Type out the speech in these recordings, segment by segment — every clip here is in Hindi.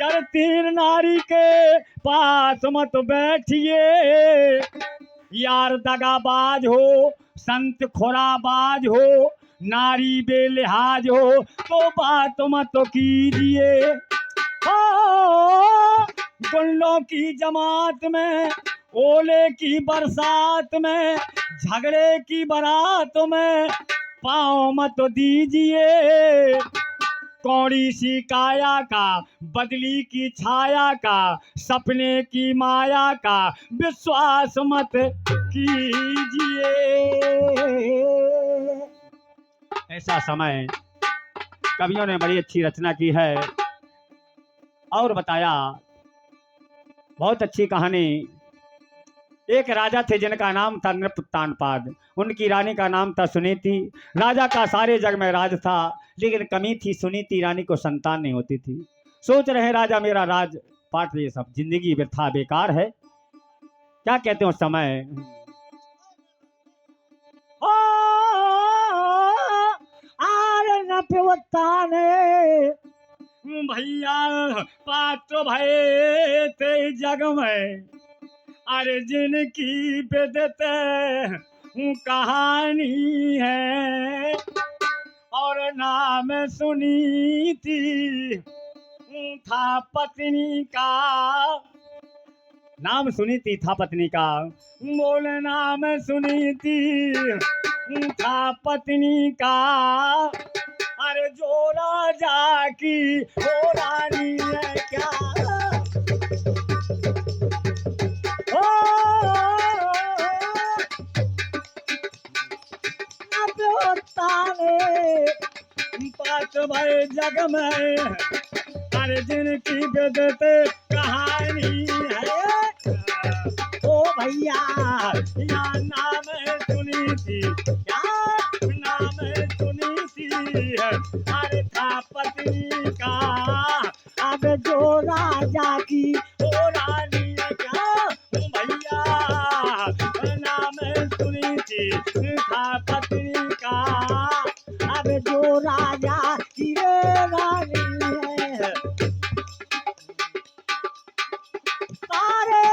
चरती नारी के पास मत बैठिए, यार दगाबाज हो संत खुराबाज हो, नारी बेलिहाज हो तो बात मत कीजिए। गुंडों की जमात में, ओले की बरसात में, झगड़े की बारात में पाँव मत दीजिए। कौड़ी सी काया का, बदली की छाया का, सपने की माया का विश्वास मत कीजिए। ऐसा समय कवियों ने बड़ी अच्छी रचना की है और बताया। बहुत अच्छी कहानी। एक राजा थे जिनका नाम था नृपतानपाद, उनकी रानी का नाम था सुनीति। राजा का सारे जग में राज था, लेकिन कमी थी सुनीति रानी को संतान नहीं होती थी। सोच रहे राजा मेरा राज पाट, ये सब जिंदगी व्यर्था बेकार है। क्या कहते हो समय, भैया पात्र भये ते जग में, अरे जिनकी बेदते कहानी है, और नाम सुनी थी था पत्नी का, नाम सुनी थी था पत्नी का, बोल नाम सुनी थी था पत्नी का, अरे जो राजा की वो रानी है क्या। पात भाई जग में, अरे जिनकी बेदते कहानी है, ओ भैया या नाम सुनी थी, क्या नाम सुनी थी, अरे था पत्नी का, अब जो राजा की ओ रानी है क्या। भैया नाम सुनी थी था पत्नी का, अब जो राजा की रानी है। सारे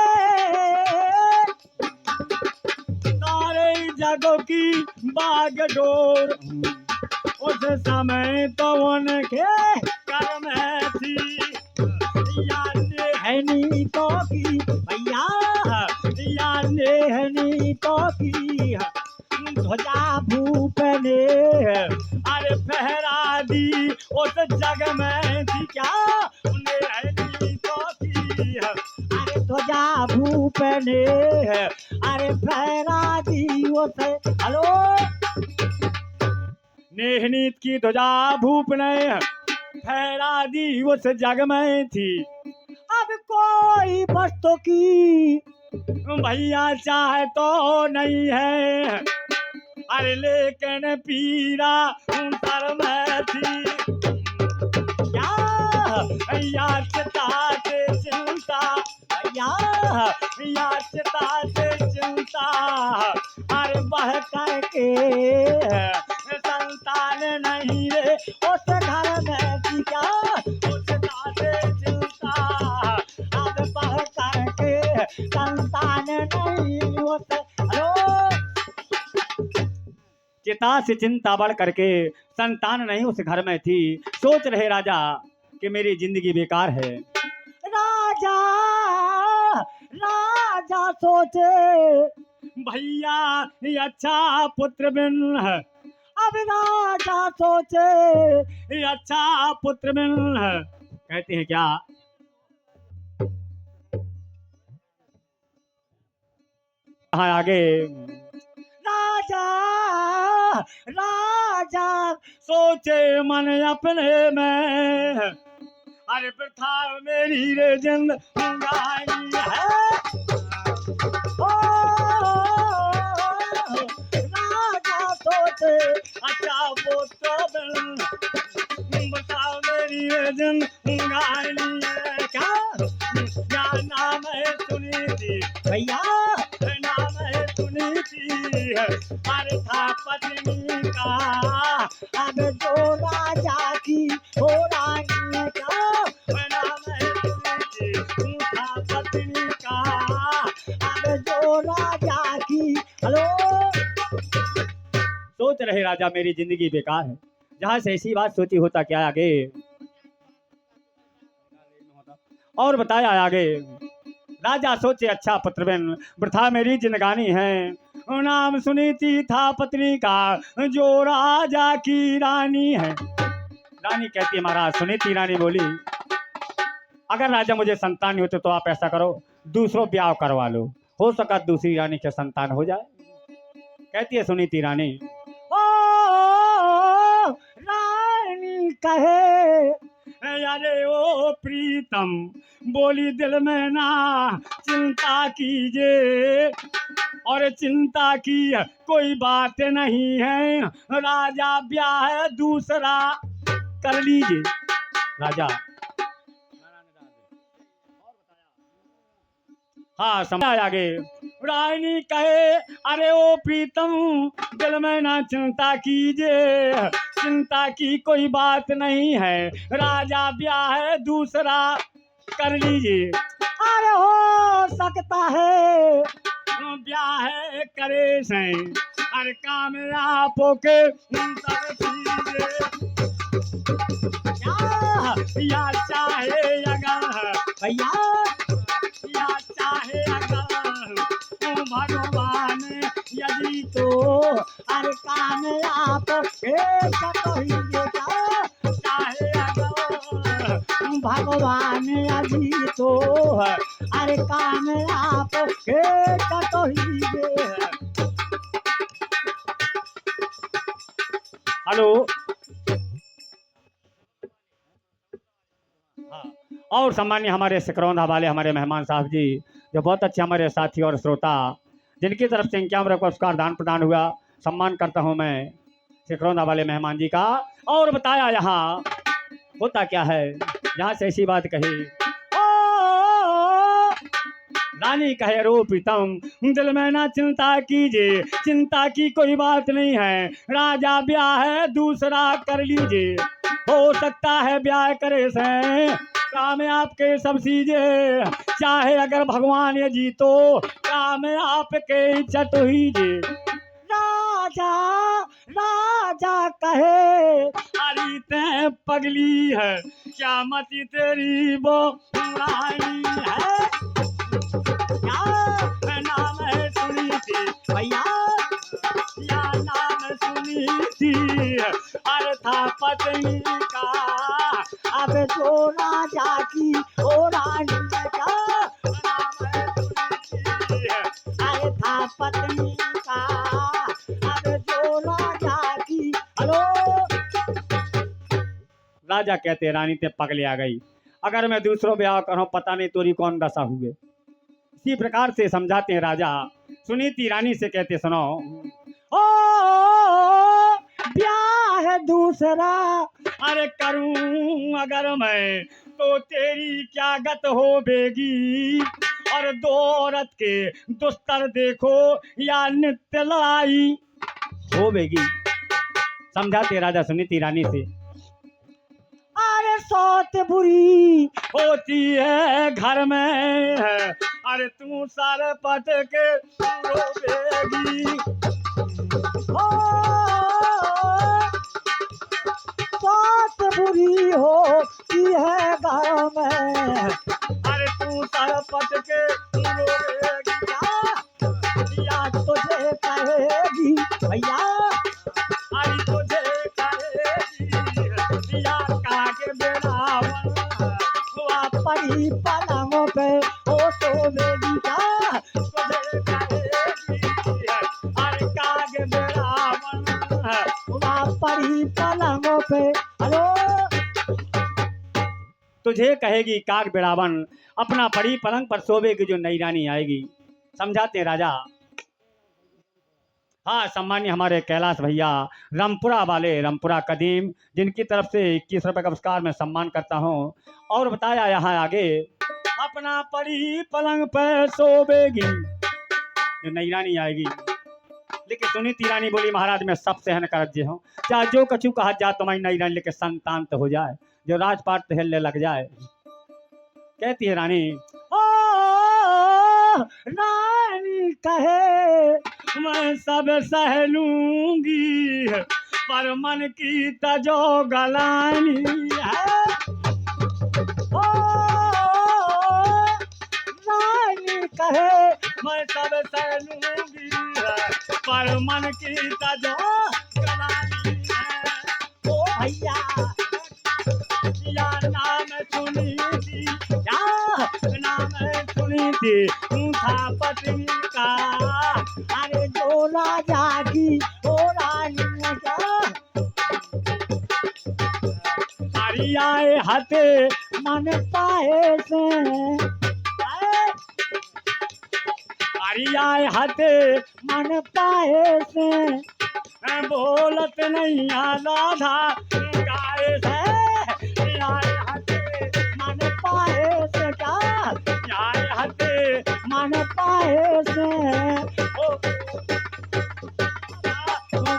सारे जगों की बागडोर उस समय तो उनके कर में थी, याने हनी तो की भैया, याने हनी तो की, ध्वजा भूप ने अरे फहरा दी उस जग में थी क्या, उन्हें हनी तो की, अरे ध्वजा भूप ने अरे फहरा दी उस, हेलो नेहनीत की ध्वजा भूप ने फहरा दी उस जग में थी। अब कोई वस्तु की भैया चाहे तो नहीं है, अरे लेकिन पीरा सर में थी, या चिता से चिंता, या चिता से चिंता, अरे बह करके संतान नहीं रे उस घर में थी क्या, उस से चिंता, अब बह करके संतान नहीं उस, चिता से चिंता बढ़ करके संतान नहीं उस घर में थी। सोच रहे राजा कि मेरी जिंदगी बेकार है। राजा राजा सोचे भैया ये अच्छा पुत्र बिन है, अब राजा सोचे ये अच्छा पुत्र बिन है। कहते हैं क्या, आगे राजा राजा सोचे मन अपने में, अरे प्रथा मेरी रे जिंदगानी है, राजा सोचे अच्छा पुत्र बिन, बता मेरी रे जिंदगानी है क्या, क्या नाम है सुनी थी भैया, नाम है सुनी थी, अरे था पत्नी का, अब जो राजा की हो रानी का, नाम है कहे राजा मेरी जिंदगी बेकार है। जहां से ऐसी बात सोची होता क्या आगे, और बताया आगे। राजा सोचे अच्छा पुत्रबिन वृथा मेरी जिंदगानी है। नाम सुनीति था पत्नी का जो राजा की रानी है। रानी कहती है महाराज, सुनीति रानी बोली अगर राजा मुझे संतान नहीं होते तो आप ऐसा करो दूसरों ब्याह करवा लो, हो सका दूसरी रानी के संतान हो जाए। कहती है सुनीति रानी, ओ रानी कहे अरे ओ प्रीतम बोली दिल में ना चिंता कीजिए, और चिंता की कोई बात नहीं है, राजा ब्याह दूसरा कर लीजिए। राजा हाँ समझ आगे। रानी कहे अरे ओ प्रीतम दिल में ना चिंता कीजिए, चिंता की कोई बात नहीं है, राजा ब्याह दूसरा कर लीजिए। अरे हो सकता है ब्याह करे से, अरे काम आपो के या चाहे अगर भैया या चाहे अगर भगवान यदि तो अरे काम आपो के चाहे अगर भगवान यदि तो अरे काम आपो के हेलो हाँ। और सम्मान्य हमारे सिकरौंधा वाले हमारे मेहमान साहब जी, जो बहुत अच्छे हमारे साथी और श्रोता, जिनकी तरफ से इक्यावन पुरस्कार दान प्रदान हुआ, सम्मान करता हूं मैं सिकरौंधा वाले मेहमान जी का। और बताया यहाँ होता क्या है, यहाँ से ऐसी बात कही। रानी कहे रो प्रीतम दिल में ना चिंता कीजिए, चिंता की कोई बात नहीं है, राजा ब्याह दूसरा कर लीजिए। हो सकता है ब्याह करे से काम आपके सब चीजे, चाहे अगर भगवान ये जीतो काम आपके चट हीजे। राजा राजा कहे अरे ते पगली है क्या मती तेरी वो रानी है, क्या नाम है सुनी थी भैया या नाम सुनी थी, अरे था पत्नी का अब जो राजा की ओ रानी का नाम है सुनी थी, अरे था पत्नी का अब जो राजा की। हेलो राजा कहते रानी ते पगले आ गई, अगर मैं दूसरों ब्याह करूं पता नहीं तोरी कौन दशा हुए। इसी प्रकार से समझाते हैं राजा। सुनीति रानी से कहते सुनो, ओ ब्याह दूसरा अरे करूं अगर मैं तो तेरी क्या गत होवेगी, और दो औरत के दुस्तर देखो या नित्य लड़ाई होवेगी। समझाते राजा सुनीति रानी से, अरे सौत बुरी होती है घर में, अरे तू सर पट के रोवेगी। सौत बुरी होती है घर में, अरे तू सर पट के रोवेगी। या तुझे कहेगी भैया, अरे तुझे कहेगी या काके बेरावन पड़ी पलंगों पे ओ सोवेगी का, तुझे कहेगी अरे काके बेरावन पड़ी पलंगों पे। हेलो तुझे कहेगी काग बेड़ावन अपना पड़ी पलंग पर सोवेगी जो नई रानी आएगी। समझाते राजा। हाँ सम्मान्य हमारे कैलाश भैया रामपुरा वाले, रामपुरा कदीम, जिनकी तरफ से 21 रुपये का पुरस्कार मैं सम्मान करता हूँ। और बताया यहाँ आगे, अपना पड़ी पलंग पर सोवेगी जो नई रानी आएगी। लेकिन सुनीति रानी बोली महाराज मैं सब सहन कर जे हूँ, चाहे जो कछु कहा जा तुम्हारी नई रानी लेके संतान तो हो जाए, जो राजपाट तो हिलने लग जाए। कहती है रानी, ओ रानी कहे मैं सब सह लूंगी, पर मन की तजो गलानी है। ओ रानी कहे मैं सब सह लूंगी, पर मन की तजो गलानी है। ओ भैया या नाम सुनी थी, या नाम सुनी थी था पत्नी का। अरे जो राजा की ओ रानी क्या, अरे आए हते मन पाए से, अरे आए हते मन पाए से, बोलत नहीं राधा गाए से। आए हते मन पाए से क्या, आए हते मन पाए से, ओ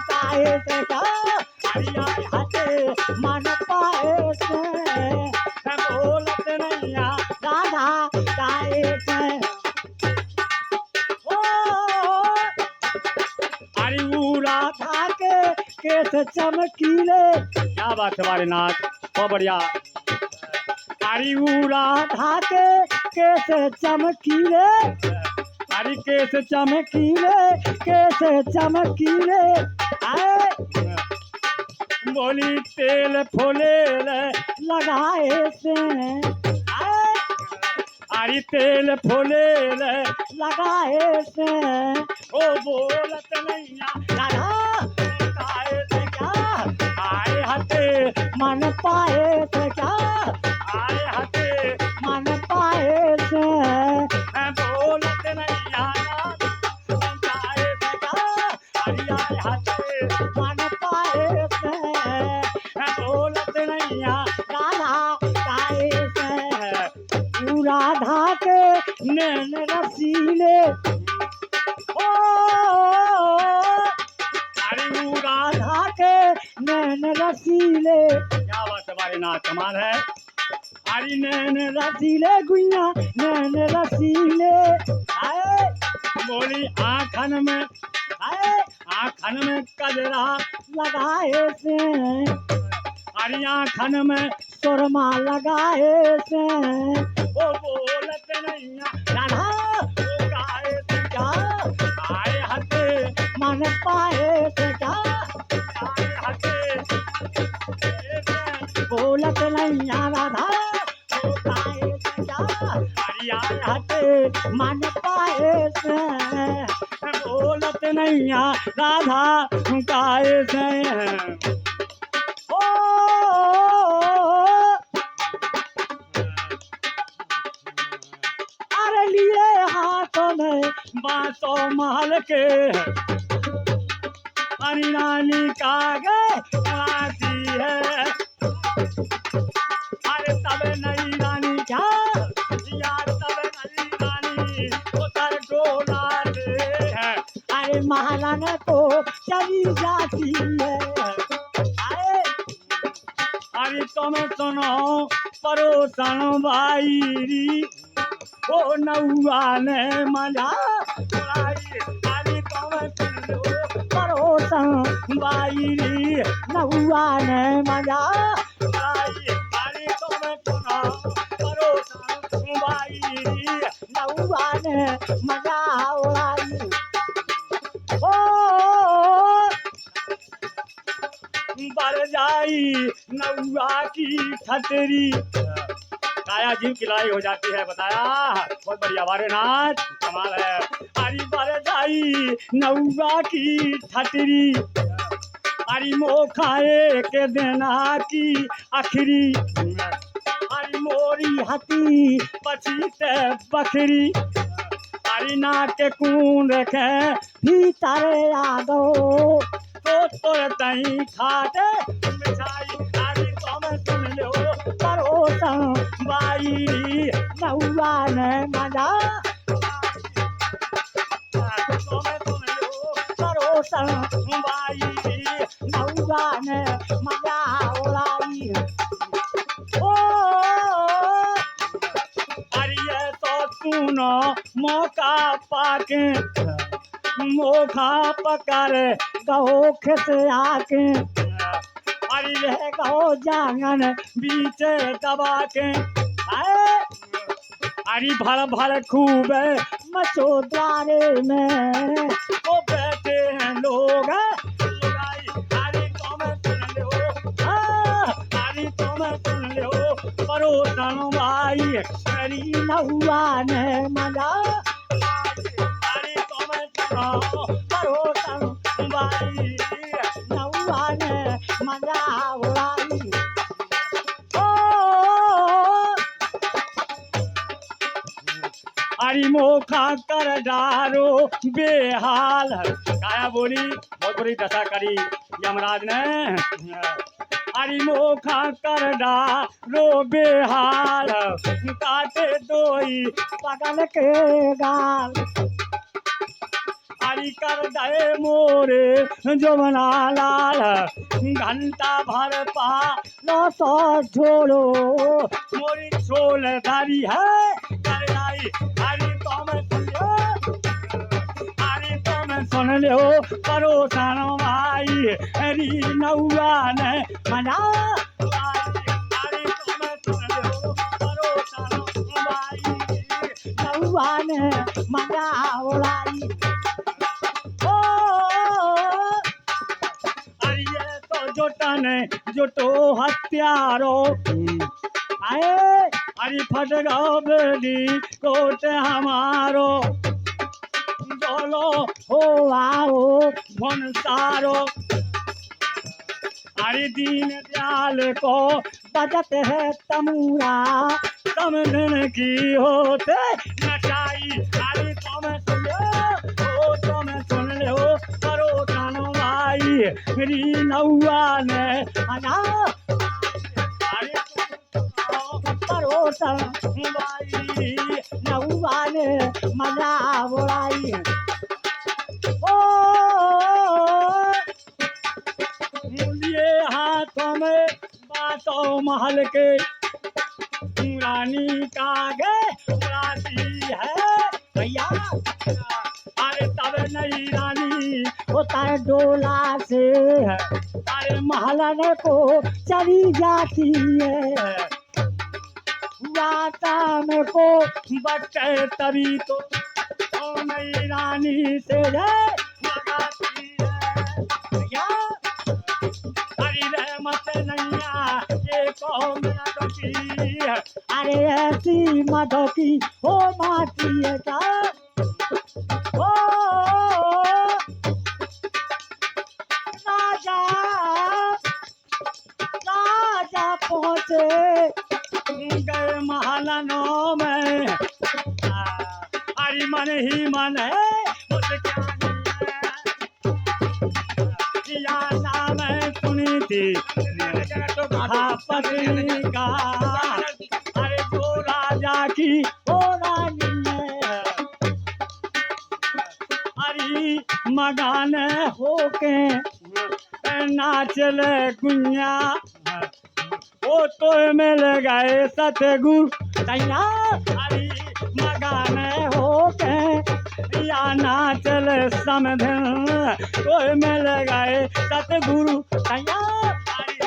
गाए से क्या, आए हते मन पाए से, बोलत नहीं राधा गाए से। अरे वो राधा के केस चमकीले, क्या बात है हमारे नाथ, बहुत बढ़िया। अरे वो राधा के केस चमकीले, अरे केस चमकीले, केस चमकीले, आए बोली तेल फूले लगाए से, आए अरे तेल फूले लगाए से, ओ बोलत नहीं राधा गाए से क्या, आए हते मन पाए से क्या, आए हते मन पाए से, बोलत नहीं राधा गाए से क्या, अरे आए हते मन पाए से, बोलत नहीं राधा गाए से। राधा के नैन रसीले, ओ अरे वो राधा के नैन रसीले, क्या बात हमारे नाथ, कमाल है। अरे नैन रसीले गुइया नैन रसीले, आए बोली आँखन में, आए आँखन में कजरा लगाए से, अरे आँखन में सुरमा लगाए से, ओ बोलत नहीं राधा ओ गाए से क्या, आए हते मन पाए से क्या, आए हते बोलत नहीं राधा ओ गाए से क्या, अरे आए हते मन पाए से, बोलत नहीं राधा गाए से। अरे लिए हाथों में बांसों महल के, अरे रानी कागे आती है, अरे तब नई रानी क्या, यार तब नई रानी उतर डोलाते हैं, अरे महारानी तो चली जाती है। अरे तुम सुनो परोसन भाई, ओ नौआ ने मजा उड़ाई, अरे तुम सुनो परोसन भाई, नौआ ने मजा उड़ाई, अरे तुम सुनो परोसन भाई, नौआ ने मजा उड़ाई। ओ बढ़ जाई नौआ की ठटरी, काया जीव की लड़ाई हो जाती है, बताया बहुत बढ़िया हमारे नाथ, कमाल है। अरे बढ़ जाई नौआ की ठटरी, अरे मो खाए के देना की आखिरी, अरे मोरी हती पछीते बकरी, अरे ना के कून रखे भीतर आ दो, तो तई खाते मिठाई, अरे तुम सुन लो परोसन बाई, नौआ ने मजा, तुम सुन लो परोसन बाई, नौआ ने मजा उड़ाई। ओ अरे तो सुनो मौका पाके, मोखा पकड़ गहो खिस आके अरे रह गहो जांगन बीच दबा के अरे भर भर खूब मचो द्वारे में वो बैठे हैं लोग अरे तुम सुन लो अरे तुम सुन लो परोसन भाई अरे नहुआ ने मजा अरे तुम सुनो परोसन भाई नहुआ ने मजा उड़ाई अरे मोखा कर डारो बेहाल काया बोली बहुत बुरी दशा करी यमराज ने अरे मोखा कर डारो बेहाल काटे दोई पगल के गाल अरे कर दे मोरे जमुना लाल घंटा भर पा लो तो छोड़ो मोरी छोल धारी है कर लाई अरे तुम सुन लो परोसन भाई अरे नौआ ने मजा अरे तुम सुन लो परोसन भाई नौआ ने मजा उड़ाई जोटन जोटो हत्यारो आए अरे फट गो बेली कोट हमारो बोलो हो आओ भनसारो अरे दीन दयाल को बजत है तमूरा समझन की होते नचाई अरे तुम सुन लो तुम सुन लो करो भाई मेरी नौआ ने मना परोसन भाई नौआ ने मजा उड़ाई ये हाथों में बातों महल के रानी का गे उड़ाती है भैया अरे तब नई रानी होता है डोला से तारे महलन को चली जाती है में को बच्चे तभी तो नई रानी से लगाती है या हरी रहमत नैया ये कौन की अरे ऐसी मधो की हो माती है क्या राजा पहुंचे गए महलनों में हरि मन ही मन है नाम सुनी थी पत्नी का अरे जो राजा की हो रानी हरी मगान होके नाचल गुनिया वो तो मिल गए सतगुरु तैया हरी मगान होके या नाचल समधन तो मिल गए सतगुरु तैया हरी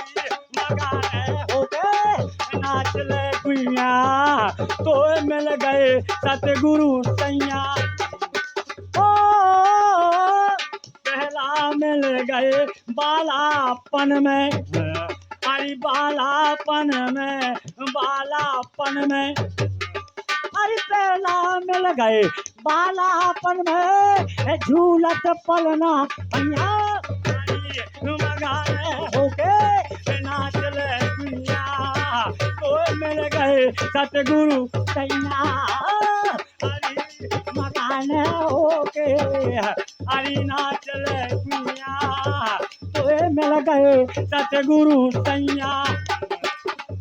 मगान होके नाचल गुनिया तो मिल गए सतगुरु तैया पहला मिल गए बालापन में हरी बालापन में हरी पहला मिल गए बालापन में झूलत पलना भैया होके नाचल दुनिया तो मिल गए सतगुरु तैया मकान होके हरी नाचल दुनिया तो मिल गए सतगुरु सैया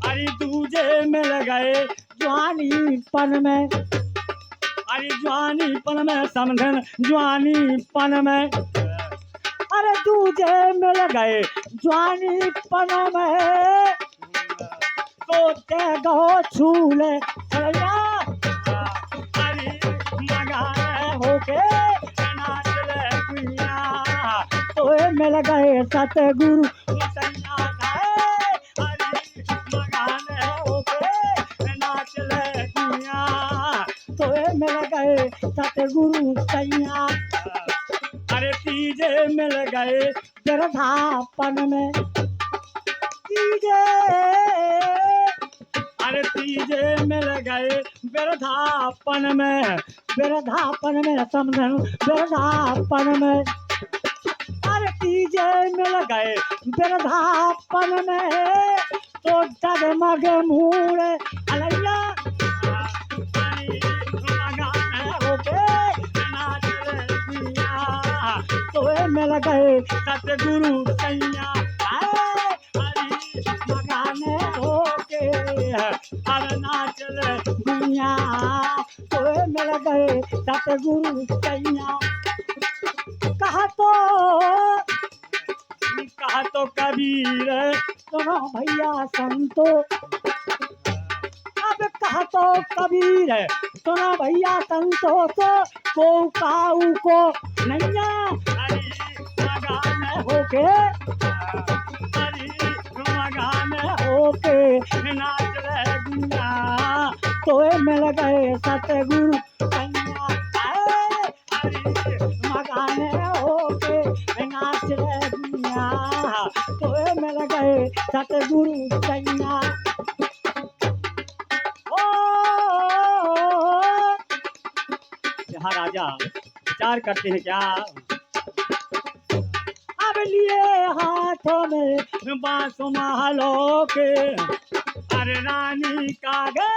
हरी दूजे मिल गए जवानीपन में हरी जवानीपन में समझन जवानीपन में अरे दूजे मिल गए जवानीपन में सोचे गो छूले हरी मगान होके नाचले मिल गए सतगुरु सैया गए हरी मगाने होके नाच ले दुनिया तोए मिल गए सतगुरु सैया अरे तीजे मिल गए बिरधापन में तीजे अरे तीजे मिल गए बिरधापन में समझन बिरधापन में अरे तीजे मिल गए बिरधापन में तो डगमग मूड़ अलैया तोए मिल गए सतगुरु सैया हरी मगाने होके हर नाच ले दुनिया तोए मिल गए सतगुरु सैया कहा तो कबीर सुनो भैया संतो अब कहा तो कबीर सुनो भैया संतो को काऊ को नैया हरी मगाने होके हरी मगाने होके नाच ले दुनिया तोए मिल गए सतगुरु सैया हरी मगाने होके नाच ले दुनिया तोए मिल गए सतगुरु सैया यहाँ राजा विचार करते हैं क्या अब लिए हाथों में बांसुर महलों के अरे रानी कागे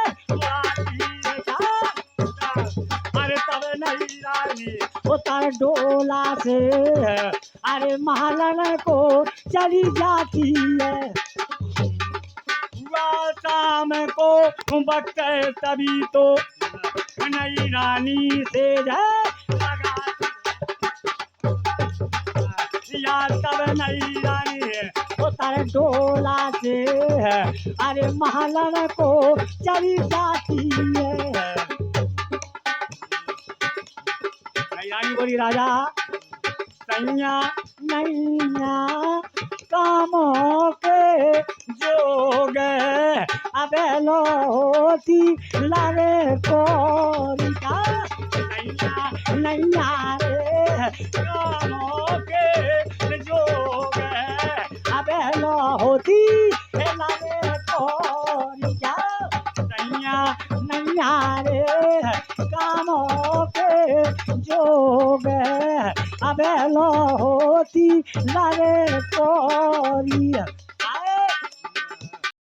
अरे तब नहीं रानी उतर डोला से अरे महलन को चली जाती है शाम को वक्त तभी तो नई रानी से लगा या तब नई रानी उतर डोला से अरे महलन को चली जाती है नई रानी बोली राजा सैया नैया कामों के जोग अबे लोती लारे कोरिका नैया रे कामों के जोग अबे लोती लारे कोरिका नैया रे कामों के जोग अबे लोती लारे कोरिया